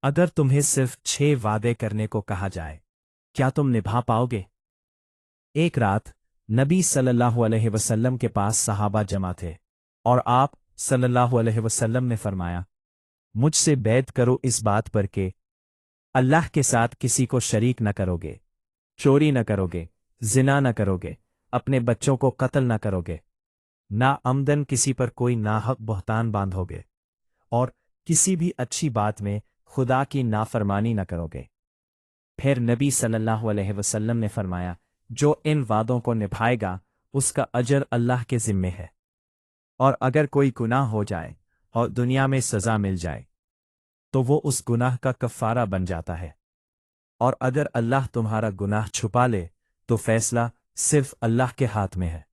अगर तुम्हें सिर्फ 6 वादे करने को कहा जाए, क्या तुम निभा पाओगे? एक रात नबी सल्लल्लाहु अलैहि वसल्लम के पास सहाबा जमा थे और आप सल्लल्लाहु अलैहि वसल्लम ने फरमाया, मुझसे बैत करो इस बात पर के अल्लाह के साथ किसी को शरीक न करोगे, चोरी न करोगे, जिना न करोगे, अपने बच्चों को कत्ल न करोगे, ना आमदन किसी पर कोई नाहक बहतान बांधोगे और किसी भी अच्छी बात में खुदा की नाफरमानी न करोगे। फिर नबी सल्लल्लाहु अलैहि वसल्लम ने फरमाया, जो इन वादों को निभाएगा उसका अजर अल्लाह के ज़िम्मे है, और अगर कोई गुनाह हो जाए और दुनिया में सज़ा मिल जाए तो वो उस गुनाह का कफ़ारा बन जाता है, और अगर अल्लाह तुम्हारा गुनाह छुपा ले तो फैसला सिर्फ अल्लाह के हाथ में है।